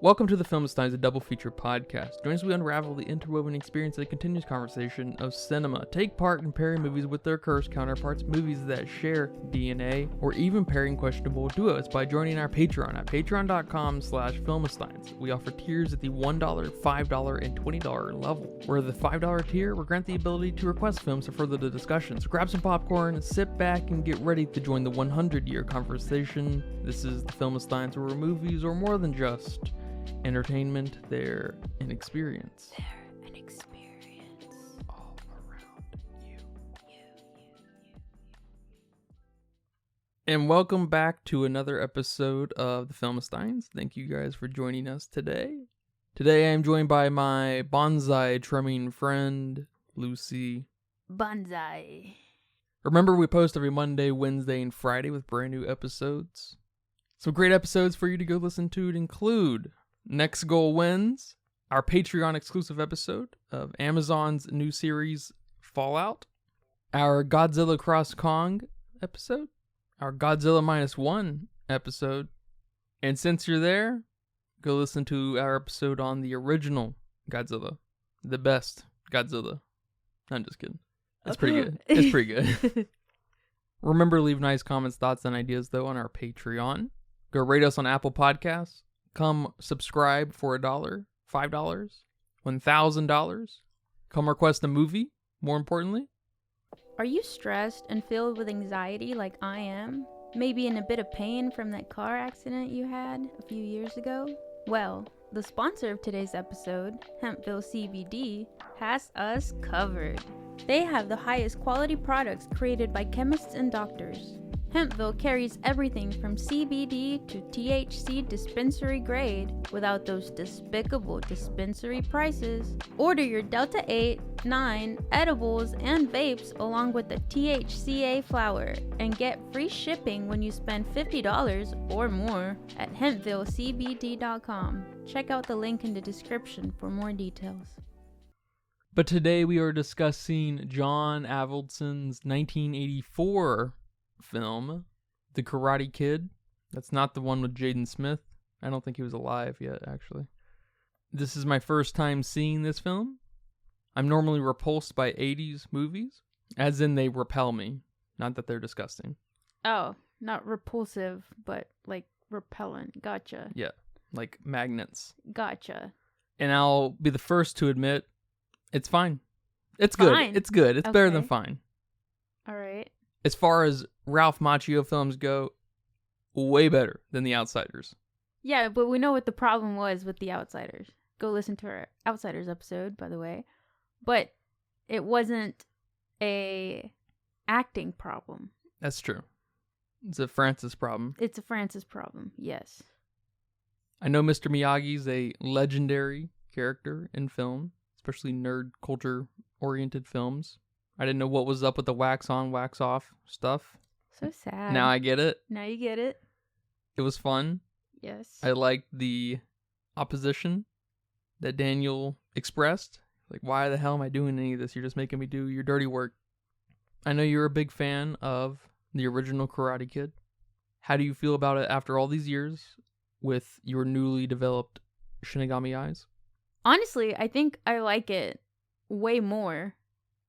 Welcome to the Filmsteins, a double feature podcast. Join us as we unravel the interwoven experience of the continuous conversation of cinema. Take part in pairing movies with their cursed counterparts, movies that share DNA, or even pairing questionable duos by joining our Patreon at patreon.com/filmsteins. We offer tiers at the $1, $5, and $20 level. Where the $5 tier will grant the ability to request films to further the discussion. So grab some popcorn, sit back, and get ready to join the 100-year conversation. This is the Filmsteins, where movies are more than just entertainment, they're an experience. They're an experience. All around you. And welcome back to another episode of the Filmsteins. Thank you guys for joining us today. Today I am joined by my bonsai trimming friend, Lucy. Bonsai. Remember, we post every Monday, Wednesday, and Friday with brand new episodes. Some great episodes for you to go listen to include Next Goal Wins, our Patreon exclusive episode of Amazon's new series Fallout, our Godzilla Cross Kong episode, our Godzilla -1 episode, and since you're there, go listen to our episode on the original Godzilla, the best Godzilla. I'm just kidding. It's pretty good. It's pretty good. Remember to leave nice comments, thoughts, and ideas though on our Patreon. Go rate us on Apple Podcasts. Come subscribe for $1, $5, $1,000. Come request a movie, more importantly. Are you stressed and filled with anxiety like I am? Maybe in a bit of pain from that car accident you had a few years ago? Well, the sponsor of today's episode, Hempville CBD, has us covered. They have the highest quality products created by chemists and doctors. Hempville carries everything from CBD to THC dispensary grade without those despicable dispensary prices. Order your Delta 8, 9 edibles and vapes along with the THCA flower and get free shipping when you spend $50 or more at hempvillecbd.com. Check out the link in the description for more details. But today we are discussing John Avildsen's 1984 film, The Karate Kid. That's not the one with Jaden Smith. I don't think he was alive yet, actually. This is my first time seeing this film. I'm normally repulsed by 80s movies, as in they repel me, not that they're disgusting. Oh, not repulsive, but like repellent. Gotcha. Yeah, like magnets. Gotcha. And I'll be the first to admit, it's fine. It's good. Fine. It's good. It's better than Okay. fine. All right. As far as Ralph Macchio films go, way better than The Outsiders. Yeah, but we know what the problem was with The Outsiders. Go listen to our Outsiders episode, by the way. But it wasn't a acting problem. That's true. It's a Francis problem. It's a Francis problem, yes. I know Mr. Miyagi's a legendary character in film, especially nerd culture-oriented films. I didn't know what was up with the wax on, wax off stuff. So sad. Now I get it. Now you get it. It was fun. Yes. I liked the opposition that Daniel expressed. Like, why the hell am I doing any of this? You're just making me do your dirty work. I know you're a big fan of the original Karate Kid. How do you feel about it after all these years with your newly developed Shinigami eyes? Honestly, I think I like it way more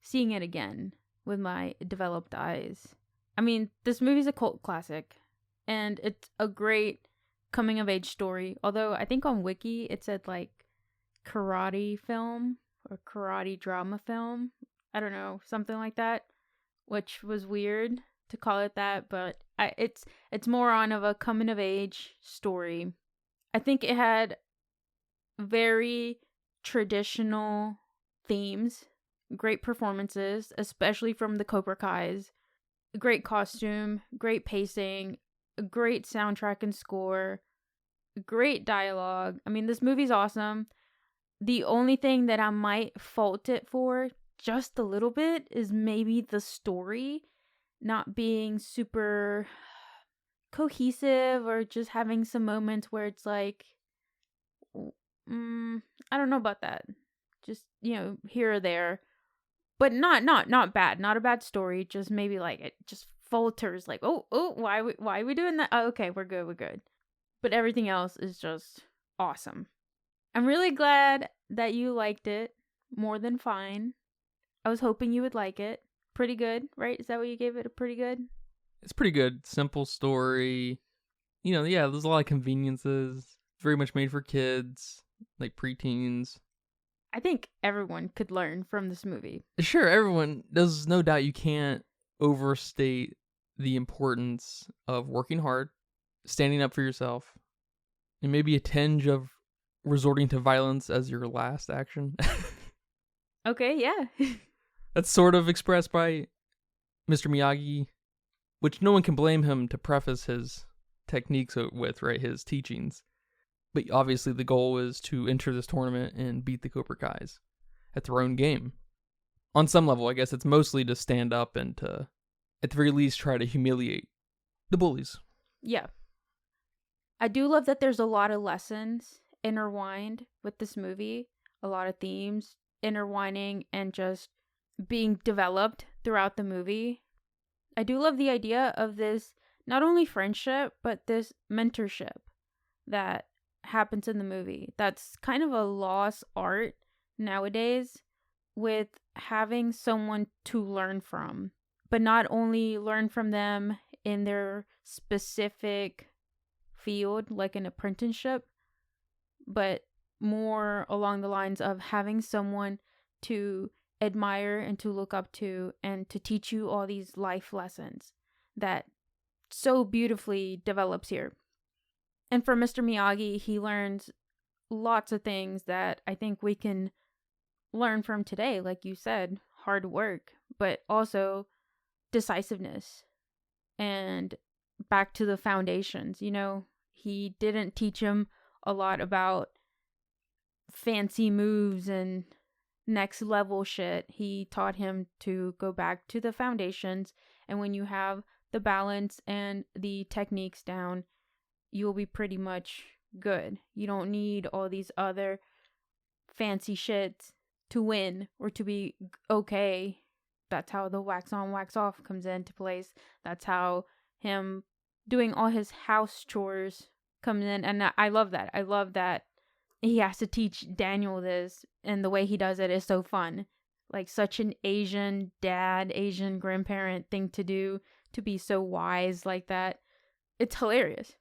seeing it again with my developed eyes. I mean, this movie's a cult classic, and it's a great coming-of-age story. Although, I think on Wiki, it said, like, karate film or karate drama film. I don't know, something like that, which was weird to call it that, but it's more on of a coming-of-age story. I think it had very traditional themes, great performances, especially from the Cobra Kais, great costume, great pacing, a great soundtrack and score, great dialogue. I mean, this movie's awesome. The only thing that I might fault it for just a little bit is maybe the story not being super cohesive, or just having some moments where it's like, I don't know about that. Just, here or there. But not bad. Not a bad story. Just maybe like it just falters. Like, why are we doing that? Oh, okay, we're good. But everything else is just awesome. I'm really glad that you liked it more than fine. I was hoping you would like it. Pretty good, right? Is that what you gave it? A pretty good? It's pretty good. Simple story. Yeah, there's a lot of conveniences. Very much made for kids, like preteens. I think everyone could learn from this movie. Sure, everyone. There's no doubt you can't overstate the importance of working hard, standing up for yourself, and maybe a tinge of resorting to violence as your last action. Okay, yeah. That's sort of expressed by Mr. Miyagi, which no one can blame him to preface his techniques with, right? His teachings. But obviously the goal is to enter this tournament and beat the Cobra Kais at their own game. On some level, I guess it's mostly to stand up and to, at the very least, try to humiliate the bullies. Yeah. I do love that there's a lot of lessons intertwined with this movie. A lot of themes intertwining and just being developed throughout the movie. I do love the idea of this, not only friendship, but this mentorship that happens in the movie. That's kind of a lost art nowadays, with having someone to learn from, but not only learn from them in their specific field, like an apprenticeship, but more along the lines of having someone to admire and to look up to and to teach you all these life lessons that so beautifully develops here. And for Mr. Miyagi, he learns lots of things that I think we can learn from today. Like you said, hard work, but also decisiveness and back to the foundations. He didn't teach him a lot about fancy moves and next level shit. He taught him to go back to the foundations, and when you have the balance and the techniques down, you'll be pretty much good. You don't need all these other fancy shit to win or to be okay. That's how the wax on, wax off comes into place. That's how him doing all his house chores comes in. And I love that. I love that he has to teach Daniel this, and the way he does it is so fun. Like such an Asian dad, Asian grandparent thing to do, to be so wise like that. It's hilarious.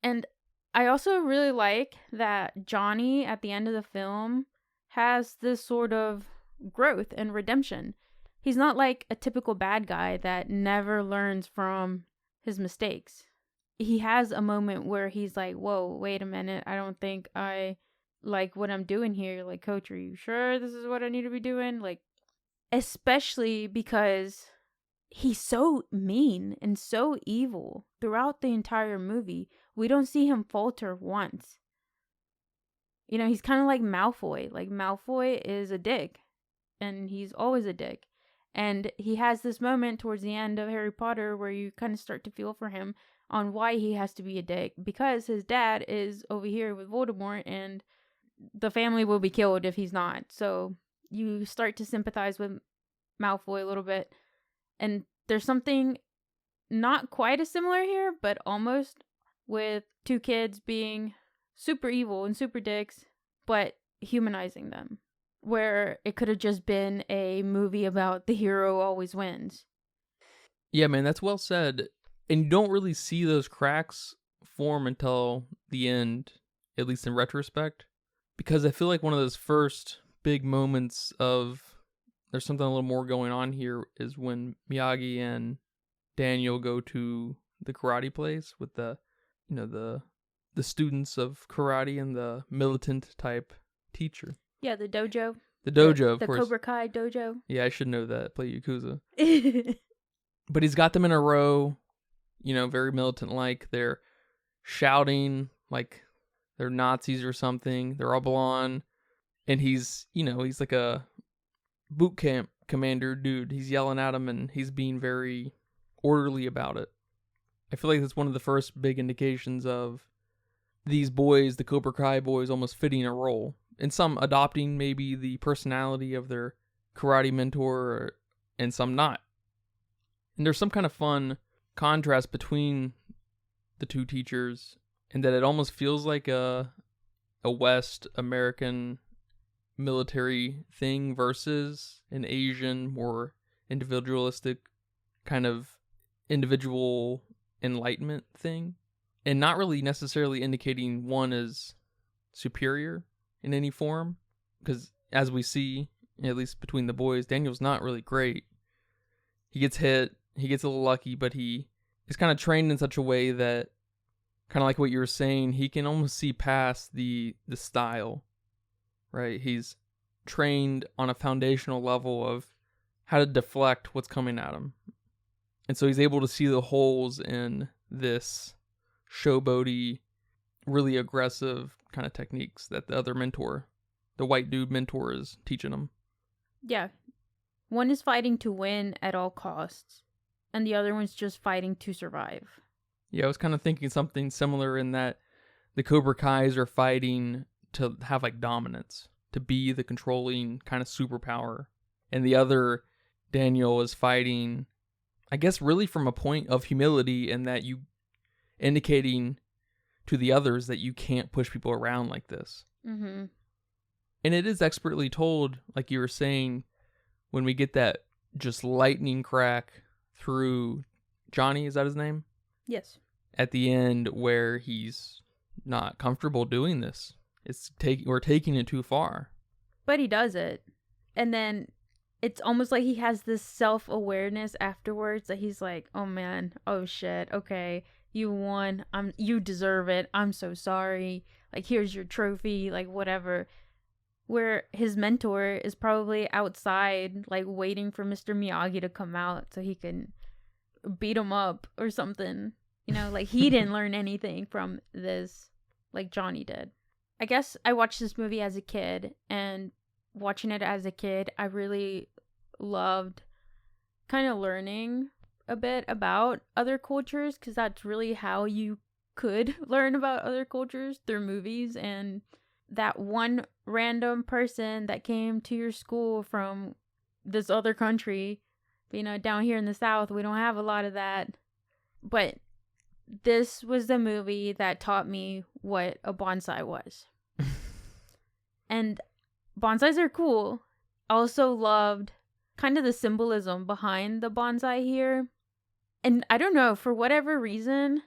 And I also really like that Johnny at the end of the film has this sort of growth and redemption. He's not like a typical bad guy that never learns from his mistakes. He has a moment where he's like, whoa, wait a minute, I don't think I like what I'm doing here. Like, coach, are you sure this is what I need to be doing? Like, especially because he's so mean and so evil throughout the entire movie. We don't see him falter once. He's kind of like Malfoy. Like, Malfoy is a dick, and he's always a dick. And he has this moment towards the end of Harry Potter where you kind of start to feel for him on why he has to be a dick, because his dad is over here with Voldemort and the family will be killed if he's not. So you start to sympathize with Malfoy a little bit. And there's something not quite as similar here, but almost, with two kids being super evil and super dicks, but humanizing them, where it could have just been a movie about the hero always wins. Yeah, man, that's well said. And you don't really see those cracks form until the end, at least in retrospect. Because I feel like one of those first big moments of there's something a little more going on here is when Miyagi and Daniel go to the karate place with the students of karate and the militant type teacher. Yeah, the dojo. The dojo, of course. The Cobra Kai dojo. Yeah, I should know that. Play Yakuza. But he's got them in a row, very militant-like. They're shouting like they're Nazis or something. They're all blonde. And he's like a boot camp commander dude. He's yelling at them and he's being very orderly about it. I feel like that's one of the first big indications of these boys, the Cobra Kai boys, almost fitting a role. And some adopting maybe the personality of their karate mentor, and some not. And there's some kind of fun contrast between the two teachers, and that it almost feels like a a West American military thing versus an Asian, more individualistic kind of individual enlightenment thing, and not really necessarily indicating one as superior in any form, because as we see, at least between the boys, Daniel's not really great. He gets hit, he gets a little lucky, but he is kind of trained in such a way that, kind of like what you were saying, he can almost see past the style, right? He's trained on a foundational level of how to deflect what's coming at him. And so he's able to see the holes in this showboaty, really aggressive kind of techniques that the other mentor, the white dude mentor, is teaching him. Yeah. One is fighting to win at all costs, and the other one's just fighting to survive. Yeah, I was kind of thinking something similar in that the Cobra Kais are fighting to have like dominance, to be the controlling kind of superpower. And the other, Daniel, is fighting, I guess, really from a point of humility, and that you indicating to the others that you can't push people around like this. Mm-hmm. And it is expertly told, like you were saying, when we get that just lightning crack through Johnny, is that his name? Yes. At the end, where he's not comfortable doing this. We're taking it too far. But he does it. And then it's almost like he has this self-awareness afterwards that he's like, oh man, oh shit, okay, you won. You deserve it. I'm so sorry. Like, here's your trophy, like whatever. Where his mentor is probably outside, like waiting for Mr. Miyagi to come out so he can beat him up or something. You know, like he didn't learn anything from this like Johnny did. I guess I watched this movie as a kid, and watching it as a kid, I really loved kind of learning a bit about other cultures, because that's really how you could learn about other cultures, through movies. And that one random person that came to your school from this other country, you know, down here in the South, we don't have a lot of that. But this was the movie that taught me what a bonsai was. And bonsais are cool. I also loved kind of the symbolism behind the bonsai here. And I don't know, for whatever reason,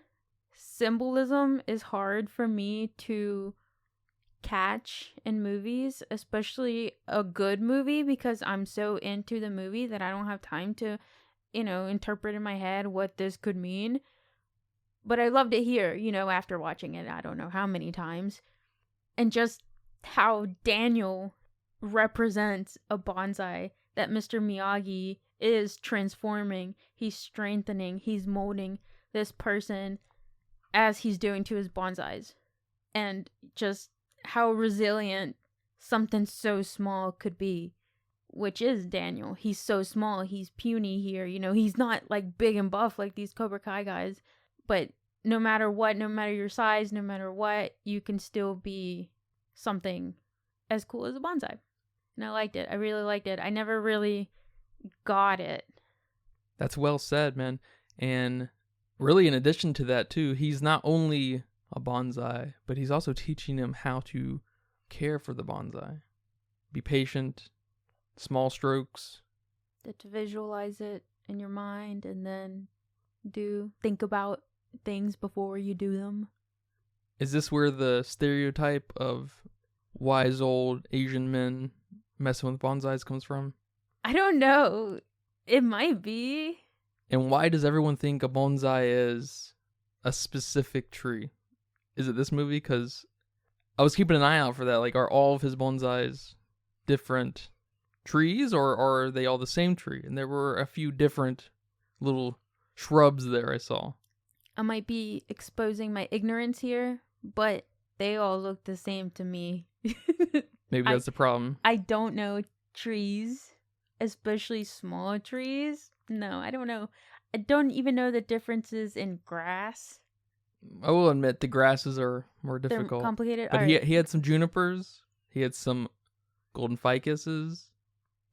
symbolism is hard for me to catch in movies, especially a good movie, because I'm so into the movie that I don't have time to, you know, interpret in my head what this could mean. But I loved it here, you know, after watching it I don't know how many times. And just how Daniel represents a bonsai that Mr. Miyagi is transforming, he's strengthening, he's molding this person as he's doing to his bonsais. And just how resilient something so small could be, which is Daniel. He's so small, he's puny here, you know, he's not like big and buff like these Cobra Kai guys, but no matter what, no matter your size, no matter what, you can still be something as cool as a bonsai. And I liked it. I really liked it. I never really got it. That's well said, man. And really, in addition to that, too, he's not only a bonsai, but he's also teaching him how to care for the bonsai. Be patient, small strokes. To visualize it in your mind, and then think about things before you do them. Is this where the stereotype of wise old Asian men messing with bonsais comes from? I don't know. It might be. And why does everyone think a bonsai is a specific tree? Is it this movie? Because I was keeping an eye out for that. Like, are all of his bonsais different trees, or are they all the same tree? And there were a few different little shrubs there I saw. I might be exposing my ignorance here, but they all look the same to me. Maybe that's the problem. I don't know trees, especially small trees. No, I don't know. I don't even know the differences in grass. I will admit the grasses are more difficult. They're complicated. But he had some junipers. He had some golden ficuses.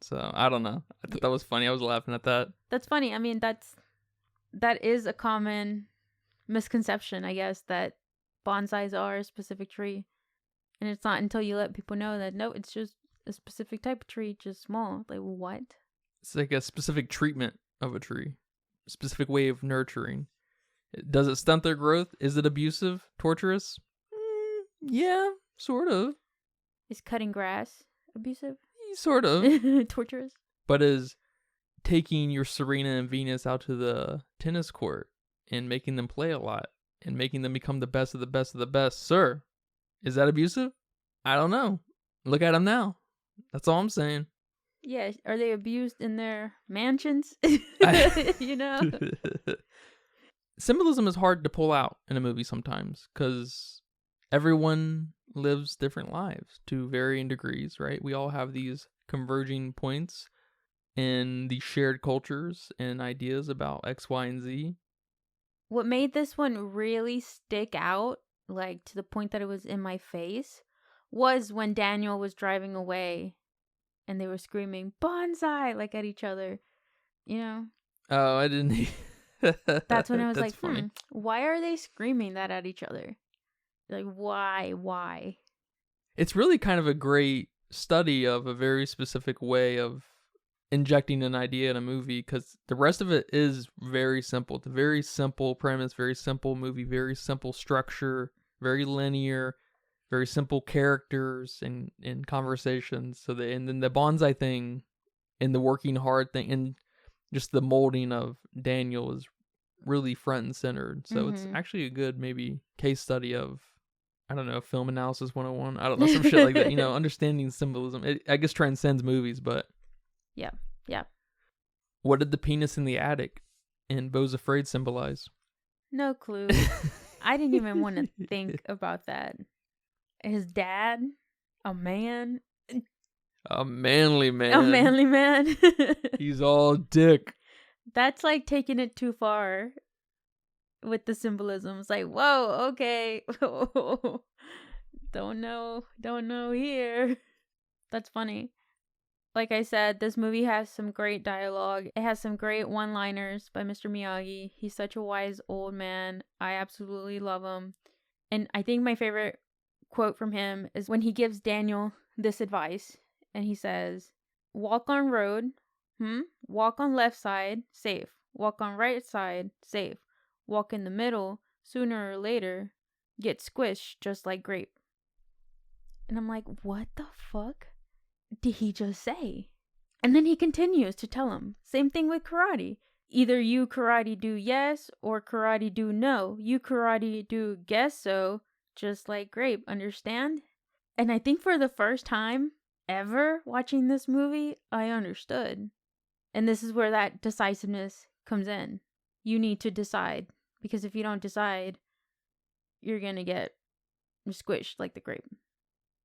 So, I don't know. I thought that was funny. I was laughing at that. That's funny. I mean, that is a common misconception, I guess, that bonsais are a specific tree. And it's not until you let people know that, no, it's just a specific type of tree, just small. Like, what? It's like a specific treatment of a tree, a specific way of nurturing. Does it stunt their growth? Is it abusive, torturous? Yeah, sort of. Is cutting grass abusive? Sort of. Torturous? But is taking your Serena and Venus out to the tennis court and making them play a lot and making them become the best of the best of the best, sir, is that abusive? I don't know. Look at them now. That's all I'm saying. Yeah, are they abused in their mansions? You know? Symbolism is hard to pull out in a movie sometimes because everyone lives different lives to varying degrees, right? We all have these converging points in these shared cultures and ideas about X, Y, and Z. What made this one really stick out, like to the point that it was in my face, was when Daniel was driving away and they were screaming bonsai like at each other, you know? Oh, I didn't. That's when I was That's like, funny. why are they screaming that at each other? Like, why? It's really kind of a great study of a very specific way of injecting an idea in a movie because the rest of it is very simple. It's a very simple premise, very simple movie, very simple structure, very linear, very simple characters and conversations. And then the bonsai thing and the working hard thing and just the molding of Daniel is really front and centered. So it's actually a good maybe case study of, I don't know, film analysis 101. I don't know, some shit like that. You know, understanding symbolism. It, I guess, transcends movies, but Yeah. what did the penis in the attic in Beau's Afraid symbolize? No clue. I didn't even want to think about that. His dad, a man. A manly man. A manly man. He's all dick. That's like taking it too far with the symbolism. It's like, whoa, okay. Don't know here. That's funny. Like I said, this movie has some great dialogue. It has some great one-liners by Mr. Miyagi. He's such a wise old man. I absolutely love him. And I think my favorite quote from him is when he gives Daniel this advice. And he says, walk on road, walk on left side, safe. Walk on right side, safe. Walk in the middle, sooner or later, get squished just like grape. And I'm like, what the fuck did he just say? And then he continues to tell him, same thing with karate. Either you karate do yes or karate do no. You karate do guess so, just like grape, understand? And I think for the first time ever watching this movie, I understood. And this is where that decisiveness comes in. You need to decide, because if you don't decide, you're going to get squished like the grape.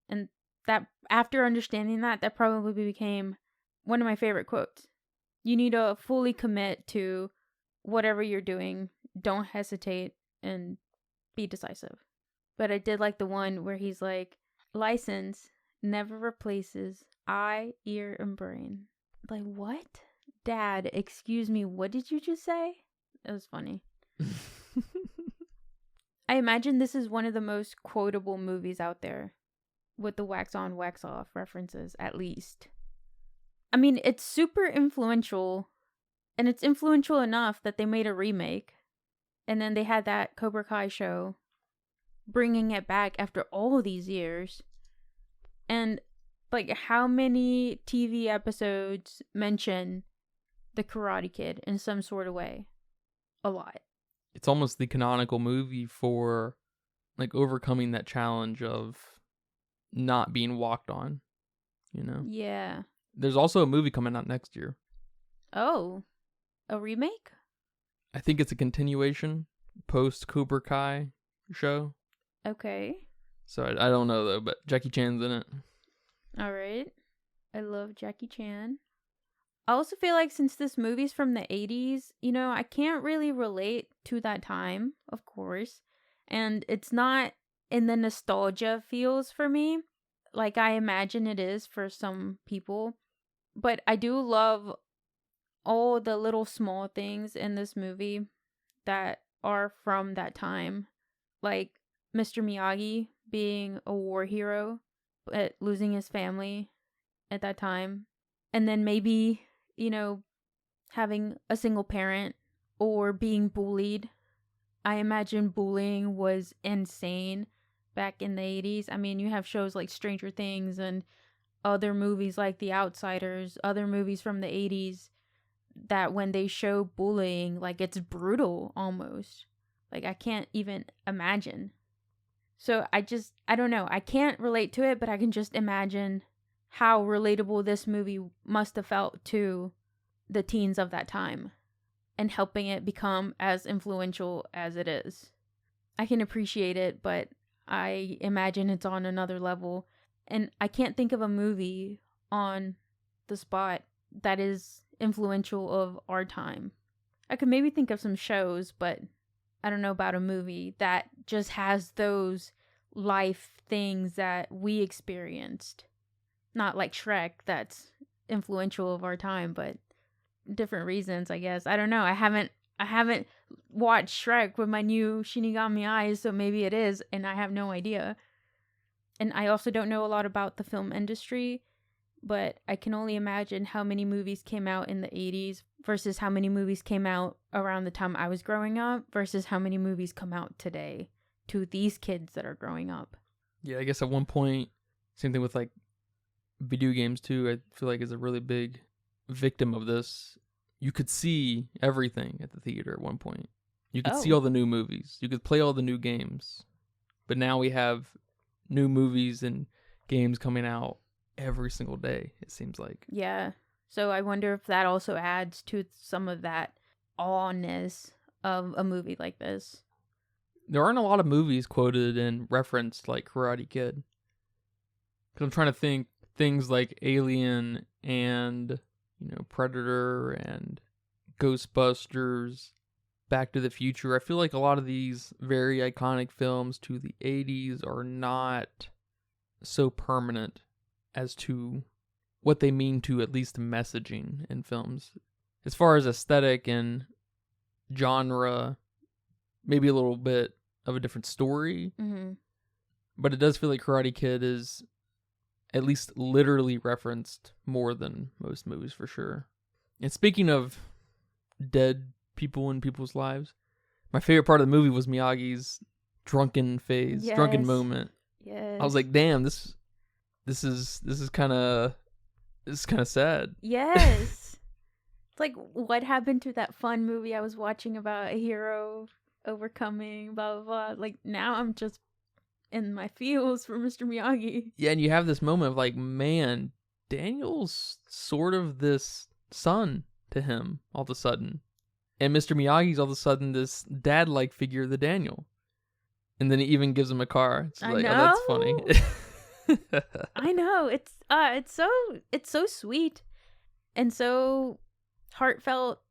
And that, after understanding that, that probably became one of my favorite quotes. You need to fully commit to whatever you're doing. Don't hesitate and be decisive. But I did like the one where he's like, license never replaces eye, ear, and brain. Like, what? Dad, excuse me, what did you just say? It was funny. I imagine this is one of the most quotable movies out there, with the wax on, wax off references, at least. I mean, it's super influential, and it's influential enough that they made a remake, and then they had that Cobra Kai show, bringing it back after all these years. And, like, how many TV episodes mention the Karate Kid in some sort of way? A lot. It's almost the canonical movie for, like, overcoming that challenge of not being walked on, you know? Yeah. There's also a movie coming out next year. Oh, a remake? I think it's a continuation post Cobra Kai show. Okay. So I don't know though, but Jackie Chan's in it. All right. I love Jackie Chan. I also feel like since this movie's from the 80s, you know, I can't really relate to that time, of course. And it's not in the nostalgia feels for me, like I imagine it is for some people. But I do love all the little small things in this movie that are from that time. Like Mr. Miyagi being a war hero, but losing his family at that time. And then maybe, having a single parent or being bullied. I imagine bullying was insane back in the 80s. I mean, you have shows like Stranger Things and other movies like The Outsiders, other movies from the 80s that when they show bullying, like it's brutal almost. Like I can't even imagine. So I don't know. I can't relate to it, but I can just imagine how relatable this movie must have felt to the teens of that time and helping it become as influential as it is. I can appreciate it, but I imagine it's on another level. And I can't think of a movie on the spot that is influential of our time. I could maybe think of some shows, but I don't know about a movie that just has those life things that we experienced. Not like Shrek, that's influential of our time, but different reasons, I guess. I don't know. I haven't watched Shrek with my new Shinigami eyes, so maybe it is, and I have no idea. And I also don't know a lot about the film industry, but I can only imagine how many movies came out in the 80s versus how many movies came out around the time I was growing up versus how many movies come out today to these kids that are growing up. Yeah, I guess at one point, same thing with like video games too, I feel like is a really big victim of this. You could see everything at the theater at one point. You could see all the new movies. You could play all the new games. But now we have new movies and games coming out every single day, it seems like. Yeah. So I wonder if that also adds to some of that awness of a movie like this. There aren't a lot of movies quoted and referenced like Karate Kid. Because I'm trying to think things like Alien and, Predator and Ghostbusters, Back to the Future. I feel like a lot of these very iconic films to the 80s are not so permanent as to what they mean to at least messaging in films. As far as aesthetic and genre, maybe a little bit of a different story. Mm-hmm. But it does feel like Karate Kid is at least literally referenced more than most movies for sure. And speaking of dead people in people's lives, my favorite part of the movie was Miyagi's drunken phase, drunken moment. Yes. I was like, damn, this is kind of sad. Yes. It's like, what happened to that fun movie I was watching about a hero overcoming, blah, blah, blah. Like, now I'm just in my feels for Mr. Miyagi. Yeah, and you have this moment of like, man, Daniel's sort of this son to him all of a sudden. And Mr. Miyagi's all of a sudden this dad-like figure to Daniel. And then he even gives him a car. It's like, know. Oh, that's funny. I know. It's so sweet and so heartfelt.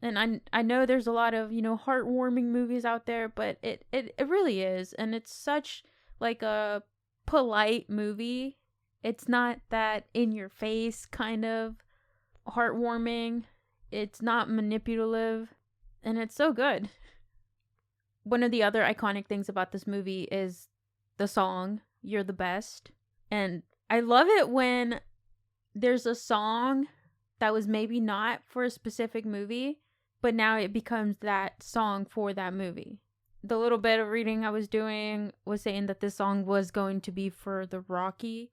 And I know there's a lot of, heartwarming movies out there, but it really is. And it's such like a polite movie. It's not that in your face kind of heartwarming. It's not manipulative. And it's so good. One of the other iconic things about this movie is the song, You're the Best. And I love it when there's a song that was maybe not for a specific movie, but now it becomes that song for that movie. The little bit of reading I was doing was saying that this song was going to be for the Rocky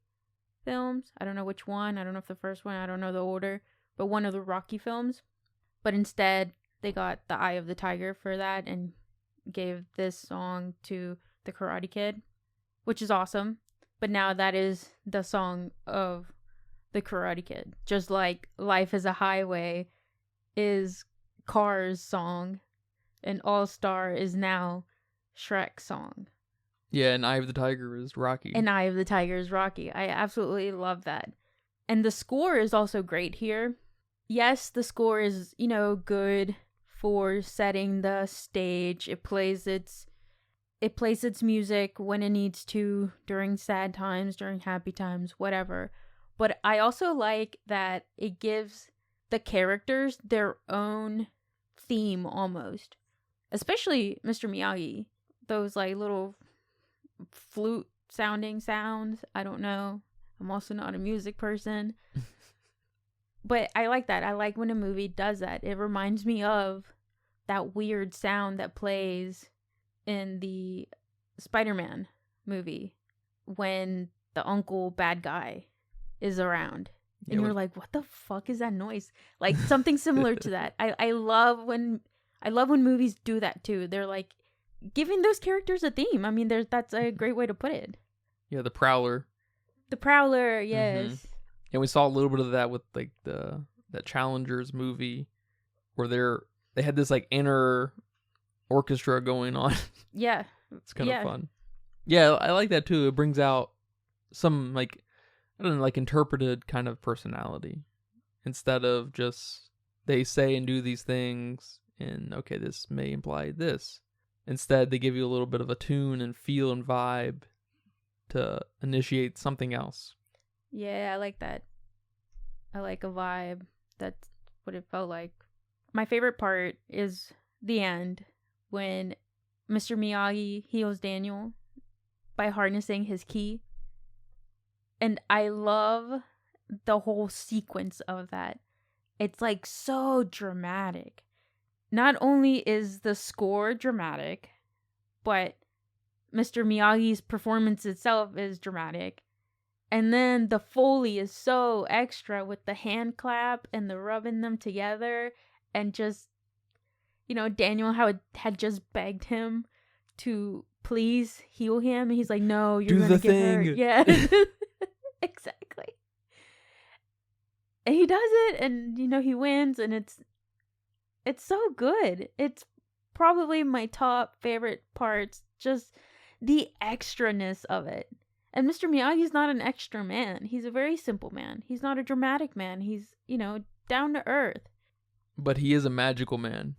films. I don't know which one. I don't know if the first one. I don't know the order. But one of the Rocky films. But instead, they got the Eye of the Tiger for that and gave this song to the Karate Kid, which is awesome. But now that is the song of the Karate Kid. Just like Life is a Highway is Cars' song, and All Star is now Shrek's song. Yeah, and Eye of the Tiger is Rocky. And Eye of the Tiger is Rocky. I absolutely love that. And the score is also great here. Yes, the score is, good for setting the stage. It plays its music when it needs to, during sad times, during happy times, whatever. But I also like that it gives the characters their own theme almost. Especially Mr. Miyagi. Those like little flute sounding sounds. I don't know. I'm also not a music person. But I like that. I like when a movie does that. It reminds me of that weird sound that plays in the Spider-Man movie when the uncle bad guy is around. And you're like, what the fuck is that noise? Like something similar to that. I love when movies do that too. They're like giving those characters a theme. I mean, that's a great way to put it. Yeah, the Prowler. The Prowler, yes. Mm-hmm. And we saw a little bit of that with like that Challengers movie where they had this like inner orchestra going on. Yeah. It's kind of fun. Yeah, I like that too. It brings out some like, I don't know, like interpreted kind of personality instead of just they say and do these things and okay, this may imply this. Instead, they give you a little bit of a tune and feel and vibe to initiate something else. Yeah, I like that. I like a vibe. That's what it felt like. My favorite part is the end when Mr. Miyagi heals Daniel by harnessing his ki. And I love the whole sequence of that. It's like so dramatic. Not only is the score dramatic, but Mr. Miyagi's performance itself is dramatic. And then the Foley is so extra with the hand clap and the rubbing them together. And just, Daniel had just begged him to please heal him. And he's like, no, you're going to get hurt. Yeah, exactly. And he does it and, he wins. And it's so good. It's probably my top favorite parts. Just the extraness of it. And Mr. Miyagi's not an extra man. He's a very simple man. He's not a dramatic man. He's, down to earth. But he is a magical man.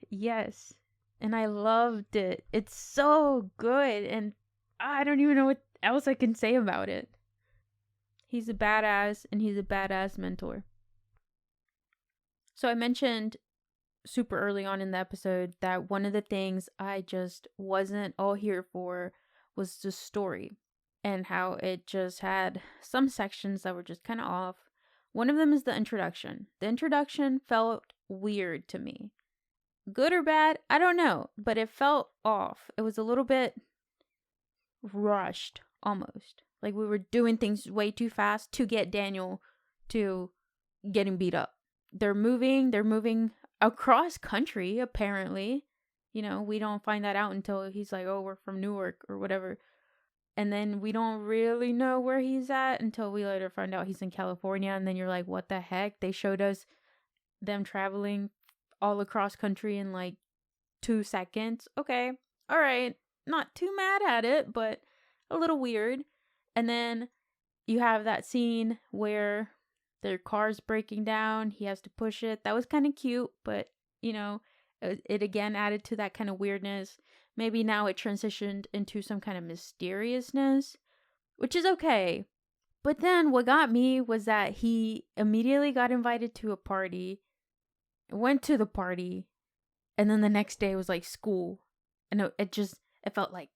Yes. And I loved it. It's so good. And I don't even know what else I can say about it. He's a badass and he's a badass mentor. So I mentioned super early on in the episode that one of the things I just wasn't all here for was the story and how it just had some sections that were just kind of off. One of them is the introduction. The introduction felt weird to me. Good or bad, I don't know, but it felt off. It was a little bit rushed, almost. Like we were doing things way too fast to get Daniel to getting beat up. They're moving across country, apparently. We don't find that out until he's like, oh, we're from Newark or whatever. And then we don't really know where he's at until we later find out he's in California. And then you're like, what the heck? They showed us them traveling all across country in like 2 seconds. Okay. All right. Not too mad at it, but a little weird. And then you have that scene where their car's breaking down. He has to push it. That was kind of cute, but it again added to that kind of weirdness. Maybe now it transitioned into some kind of mysteriousness, which is okay. But then what got me was that he immediately got invited to a party, went to the party, and then the next day was like school. And it felt like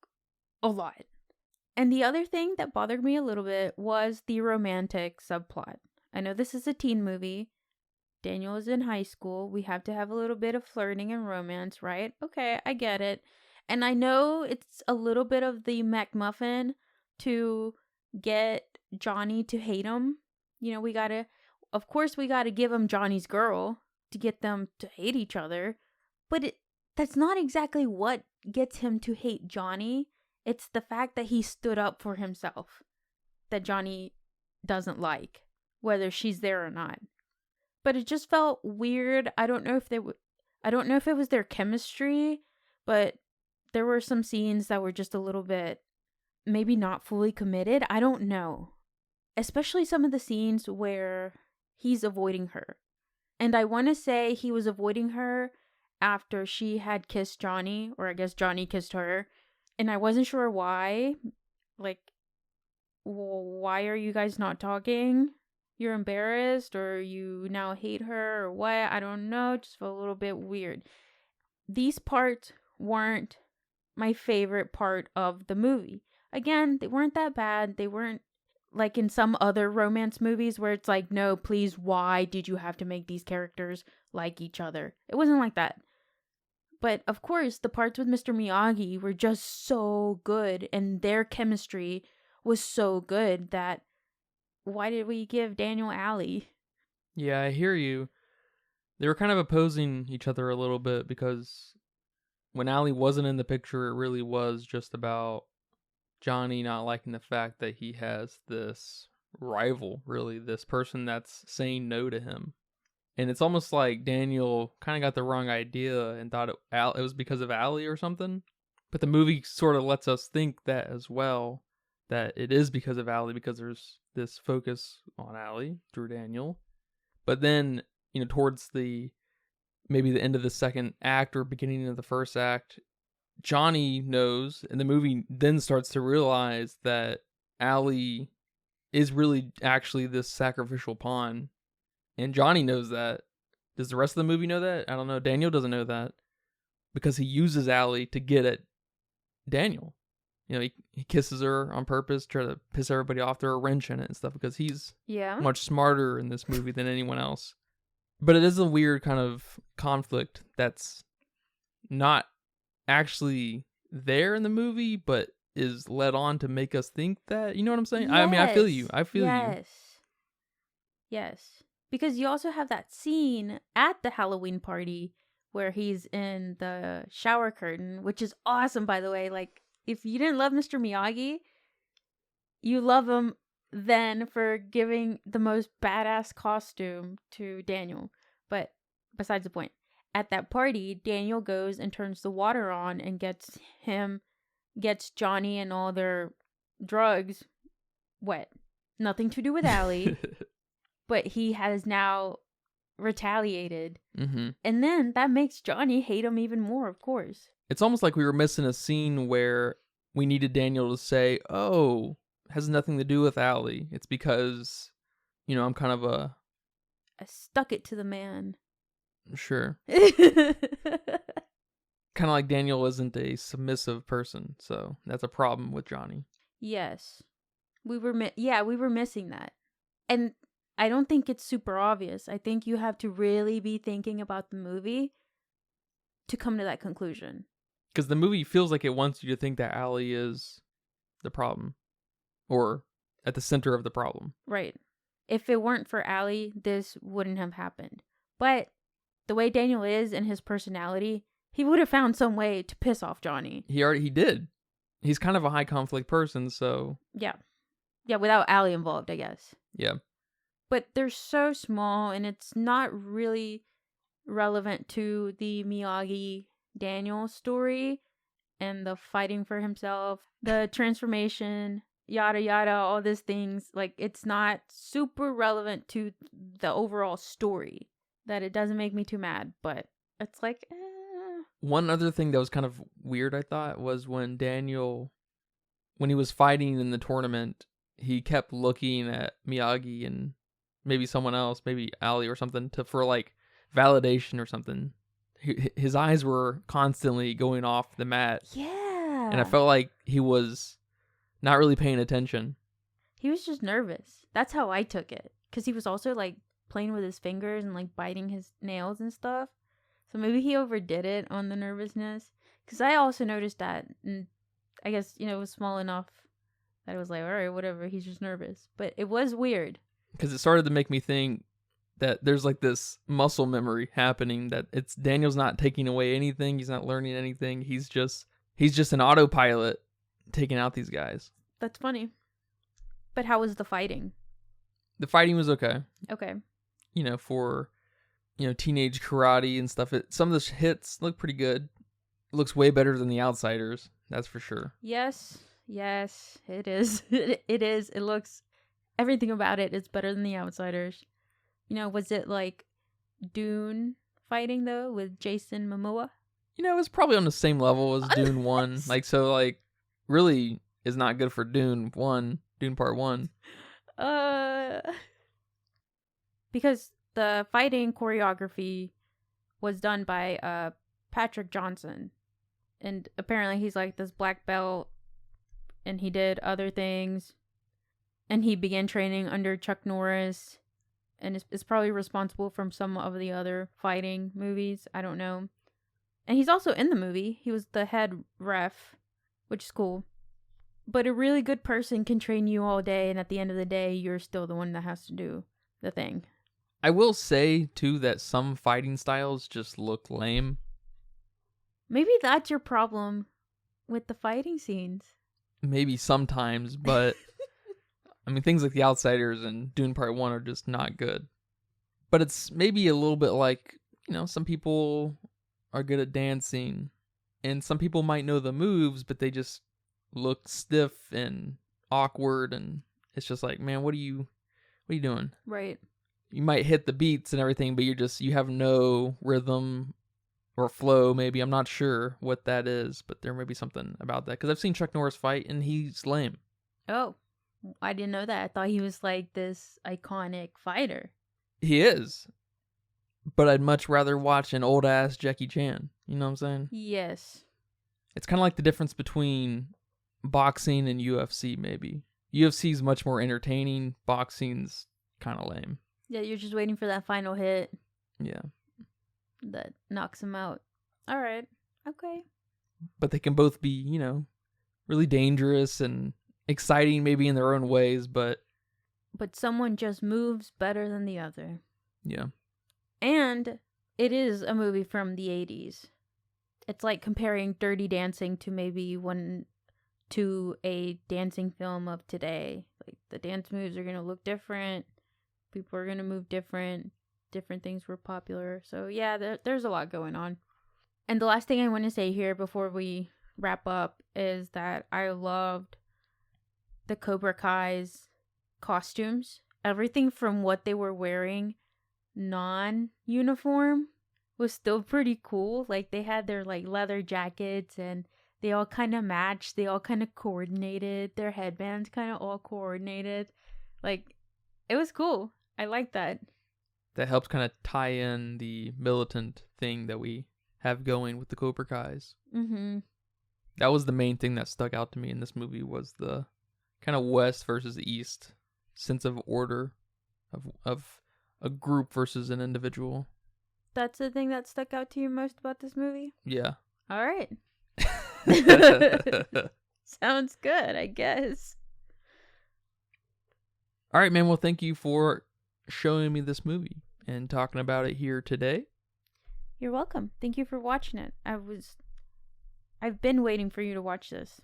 a lot. And the other thing that bothered me a little bit was the romantic subplot. I know this is a teen movie. Daniel is in high school. We have to have a little bit of flirting and romance, right? Okay, I get it. And I know it's a little bit of the MacMuffin to get Johnny to hate him. We gotta give him Johnny's girl to get them to hate each other. But that's not exactly what gets him to hate Johnny. It's the fact that he stood up for himself that Johnny doesn't like, whether she's there or not. But it just felt weird. I don't know if it was their chemistry, but there were some scenes that were just a little bit maybe not fully committed. I don't know. Especially some of the scenes where he's avoiding her. And I want to say he was avoiding her after she had kissed Johnny, or I guess Johnny kissed her. And I wasn't sure why. Like, why are you guys not talking? You're embarrassed, or you now hate her, or what? I don't know. It just felt a little bit weird. These parts weren't my favorite part of the movie. Again, they weren't that bad. They weren't like in some other romance movies where it's like, no, please, why did you have to make these characters like each other? It wasn't like that. But of course, the parts with Mr. Miyagi were just so good, and their chemistry was so good that why did we give Daniel Allie? Yeah, I hear you. They were kind of opposing each other a little bit because when Allie wasn't in the picture, it really was just about Johnny not liking the fact that he has this rival, really, this person that's saying no to him. And it's almost like Daniel kind of got the wrong idea and thought it was because of Allie or something. But the movie sort of lets us think that as well, that it is because of Allie, because there's this focus on Allie through Daniel. But then, towards maybe the end of the second act or beginning of the first act, Johnny knows, and the movie then starts to realize that Allie is really actually this sacrificial pawn. And Johnny knows that. Does the rest of the movie know that? I don't know. Daniel doesn't know that because he uses Allie to get at Daniel. He kisses her on purpose, try to piss everybody off. Throw a wrench in it and stuff because he's much smarter in this movie than anyone else. But it is a weird kind of conflict that's not actually there in the movie, but is led on to make us think that. You know what I'm saying? Yes. I mean, I feel you. Yes. Because you also have that scene at the Halloween party where he's in the shower curtain, which is awesome, by the way. Like, if you didn't love Mr. Miyagi, you love him then for giving the most badass costume to Daniel. But besides the point, at that party, Daniel goes and turns the water on and gets Johnny and all their drugs wet. Nothing to do with Allie, but he has now retaliated. Mm-hmm. And then that makes Johnny hate him even more, of course. It's almost like we were missing a scene where we needed Daniel to say, oh, has nothing to do with Allie. It's because, I'm kind of I stuck it to the man. Sure. Kind of like Daniel isn't a submissive person, so that's a problem with Johnny. Yes. We were missing that. And I don't think it's super obvious. I think you have to really be thinking about the movie to come to that conclusion. Because the movie feels like it wants you to think that Allie is the problem. Or at the center of the problem. Right. If it weren't for Allie, this wouldn't have happened. But the way Daniel is and his personality, he would have found some way to piss off Johnny. He did. He's kind of a high conflict person, so... Yeah, without Allie involved, I guess. Yeah. But they're so small, and it's not really relevant to the Miyagi-Daniel story and the fighting for himself, the transformation, yada yada, all these things. Like, it's not super relevant to the overall story, that it doesn't make me too mad, but it's like, One other thing that was kind of weird, I thought, was when he was fighting in the tournament, he kept looking at Miyagi and maybe someone else, maybe Allie or something, for like validation or something. His eyes were constantly going off the mat. Yeah. And I felt like he was not really paying attention. He was just nervous. That's how I took it. Because he was also like playing with his fingers and like biting his nails and stuff. So maybe he overdid it on the nervousness. Because I also noticed that. And I guess, it was small enough that it was like, all right, whatever. He's just nervous. But it was weird. Because it started to make me think that there's like this muscle memory happening, that it's Daniel's not taking away anything. He's not learning anything. He's just an autopilot taking out these guys. That's funny. But how was the fighting? The fighting was okay. Okay. For, teenage karate and stuff. Some of the hits look pretty good. It looks way better than The Outsiders. That's for sure. Yes, it is. It is. It looks, everything about it is better than The Outsiders. Was it like Dune fighting though with Jason Momoa? It was probably on the same level as Dune 1. Really is not good for Dune Part 1. Because the fighting choreography was done by Patrick Johnson, And apparently he's like this black belt, and he did other things. And he began training under Chuck Norris, and is probably responsible from some of the other fighting movies. I don't know. And he's also in the movie. He was the head ref, which is cool. But a really good person can train you all day, and at the end of the day, you're still the one that has to do the thing. I will say, too, that some fighting styles just look lame. Maybe that's your problem with the fighting scenes. Maybe sometimes, but I mean, things like The Outsiders and Dune Part 1 are just not good. But it's maybe a little bit like, some people are good at dancing, and some people might know the moves, but they just look stiff and awkward, and it's just like, man, what are you doing? Right. You might hit the beats and everything, but you have no rhythm or flow, maybe. I'm not sure what that is, but there may be something about that. Because I've seen Chuck Norris fight, and he's lame. Oh, I didn't know that. I thought he was like this iconic fighter. He is. But I'd much rather watch an old-ass Jackie Chan. You know what I'm saying? Yes. It's kind of like the difference between boxing and UFC, maybe. UFC's much more entertaining. Boxing's kind of lame. Yeah, you're just waiting for that final hit. Yeah. That knocks him out. All right. Okay. But they can both be, really dangerous and exciting maybe in their own ways, but someone just moves better than the other. Yeah. And it is a movie from the 80s. It's like comparing Dirty Dancing to a dancing film of today. Like, the dance moves are going to look different. People are going to move different. Different things were popular. So yeah, there's a lot going on. And the last thing I want to say here before we wrap up is that I loved the Cobra Kai's costumes. Everything from what they were wearing non-uniform was still pretty cool. Like, they had their like leather jackets, and they all kind of matched. They all kind of coordinated. Their headbands kind of all coordinated. Like, it was cool. I like that. That helps kind of tie in the militant thing that we have going with the Cobra Kais. Mm-hmm. That was the main thing that stuck out to me in this movie, was the kind of West versus East sense of order, of a group versus an individual. That's the thing that stuck out to you most about this movie? Yeah. All right. Sounds good, I guess. All right, man. Well, thank you for showing me this movie and talking about it here today. You're welcome. Thank you for watching it. I've been waiting for you to watch this.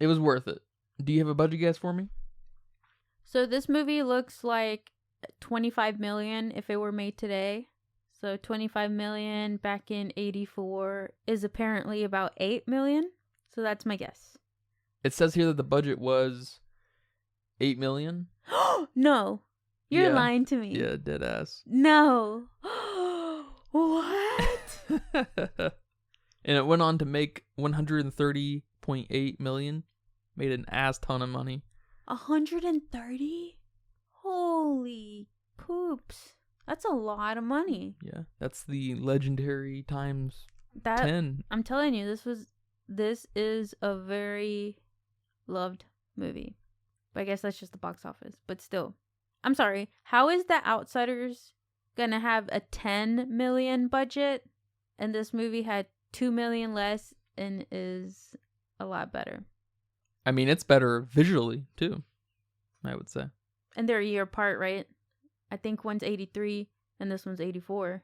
It was worth it. Do you have a budget guess for me? So this movie looks like 25 million if it were made today. So 25 million back in 84 is apparently about 8 million. So that's my guess. It says here that the budget was 8 million. No. You're Yeah. lying to me. Yeah, dead ass. No. What? And it went on to make 130.8 million. Made an ass ton of money. 130? Holy poops. That's a lot of money. Yeah, that's the legendary times That 10. I'm telling you, this is a very loved movie. But I guess that's just the box office. But still. I'm sorry. How is The Outsiders gonna have a 10 million budget and this movie had 2 million less and is a lot better? I mean, it's better visually, too, I would say. And they're a year apart, right? I think one's 83 and this one's 84.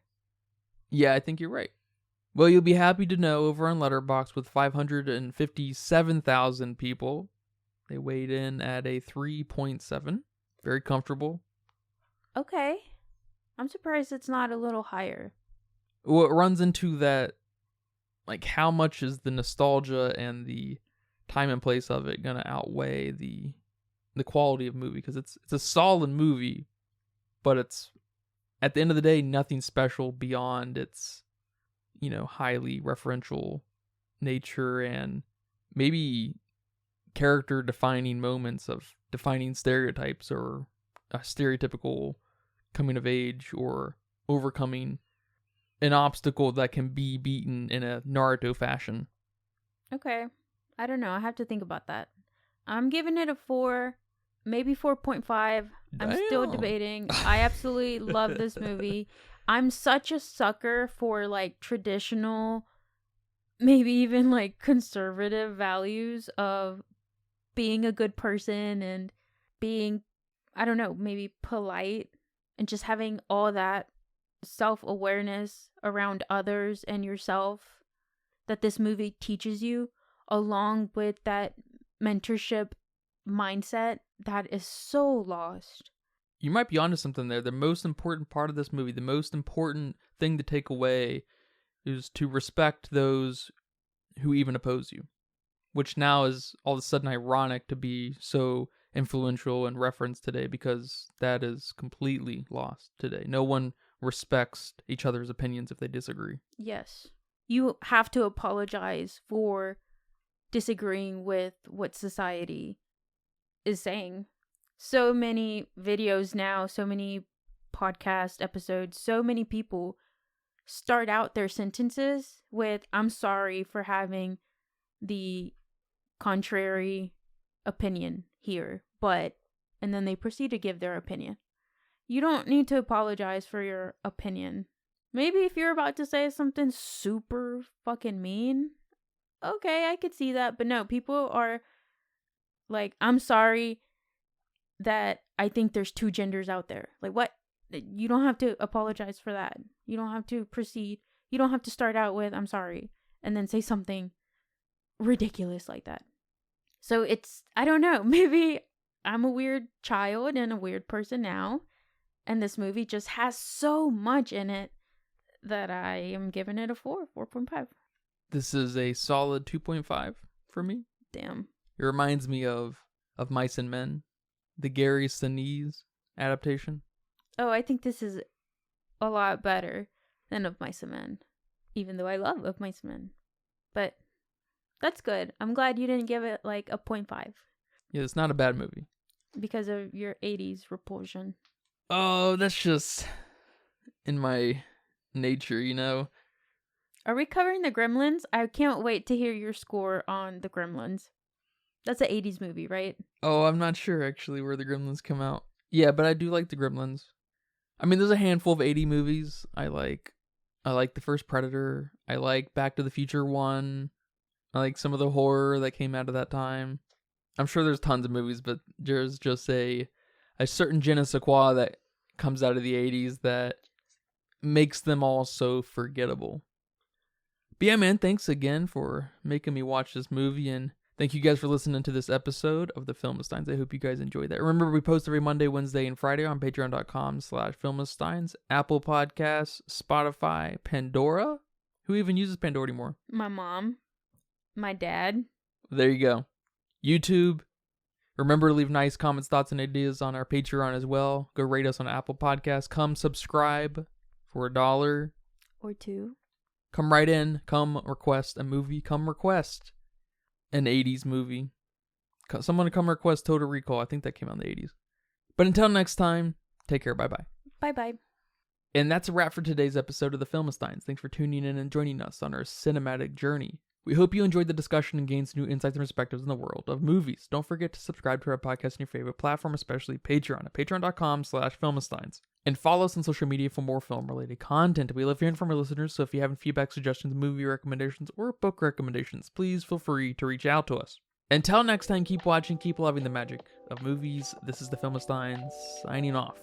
Yeah, I think you're right. Well, you'll be happy to know over on Letterboxd with 557,000 people, they weighed in at a 3.7. Very comfortable. Okay. I'm surprised it's not a little higher. Well, it runs into that, like, how much is the nostalgia and the time and place of it going to outweigh the quality of movie? Because it's a solid movie, but it's, at the end of the day, nothing special beyond its, highly referential nature and maybe character defining moments of defining stereotypes or a stereotypical coming of age or overcoming an obstacle that can be beaten in a Naruto fashion. Okay. I don't know. I have to think about that. I'm giving it a 4, maybe 4.5. I'm still Damn. debating. I absolutely love this movie. I'm such a sucker for like traditional, maybe even like conservative values of being a good person and being, I don't know, maybe polite and just having all that self-awareness around others and yourself that this movie teaches you, along with that mentorship mindset that is so lost. You might be onto something there. The most important part of this movie, the most important thing to take away, is to respect those who even oppose you, which now is all of a sudden ironic to be so influential and referenced today, because that is completely lost today. No one respects each other's opinions if they disagree. Yes. You have to apologize for disagreeing with what society is saying. So many videos now, so many podcast episodes, so many people start out their sentences with, I'm sorry for having the contrary opinion here, but, and then they proceed to give their opinion. You don't need to apologize for your opinion. Maybe if you're about to say something super fucking mean, okay, I could see that. But no, people are like, I'm sorry that I think there's 2 genders out there. Like, what? You don't have to apologize for that. You don't have to proceed. You don't have to start out with, I'm sorry, and then say something ridiculous like that. So it's, I don't know, maybe I'm a weird child and a weird person now, and this movie just has so much in it that I am giving it a 4.5. This is a solid 2.5 for me. Damn. It reminds me of Mice and Men, the Gary Sinise adaptation. Oh, I think this is a lot better than Of Mice and Men, even though I love Of Mice and Men. But that's good. I'm glad you didn't give it like a 0.5 Yeah, it's not a bad movie. because of your 80s repulsion. Oh, that's just in my nature, you know? Are we covering the Gremlins? I can't wait to hear your score on the Gremlins. That's an 80s movie, right? Oh, I'm not sure actually where the Gremlins come out. Yeah, but I do like the Gremlins. I mean, there's a handful of 80 movies I like. I like the first Predator. I like Back to the Future 1. I like some of the horror that came out of that time. I'm sure there's tons of movies, but there's just a certain je ne sais quoi that comes out of the 80s that makes them all so forgettable. But yeah, man, thanks again for making me watch this movie, and thank you guys for listening to this episode of the Filmistines. I hope you guys enjoyed that. Remember, we post every Monday, Wednesday, and Friday on patreon.com/Filmistines, Apple Podcasts, Spotify, Pandora. Who even uses Pandora anymore? My mom, my dad. There you go. YouTube. Remember to leave nice comments, thoughts, and ideas on our Patreon as well. Go rate us on Apple Podcasts. Come subscribe for $1 or 2. Come right in. Come request a movie. Come request an 80s movie. Someone come request Total Recall. I think that came out in the 80s. But until next time, take care. Bye-bye. Bye-bye. And that's a wrap for today's episode of the Filmistines. Thanks for tuning in and joining us on our cinematic journey. We hope you enjoyed the discussion and gained some new insights and perspectives in the world of movies. Don't forget to subscribe to our podcast on your favorite platform, especially Patreon at patreon.com/Filmistines. And follow us on social media for more film-related content. We love hearing from our listeners, so if you have any feedback, suggestions, movie recommendations, or book recommendations, please feel free to reach out to us. Until next time, keep watching, keep loving the magic of movies. This is the Filmistines, signing off.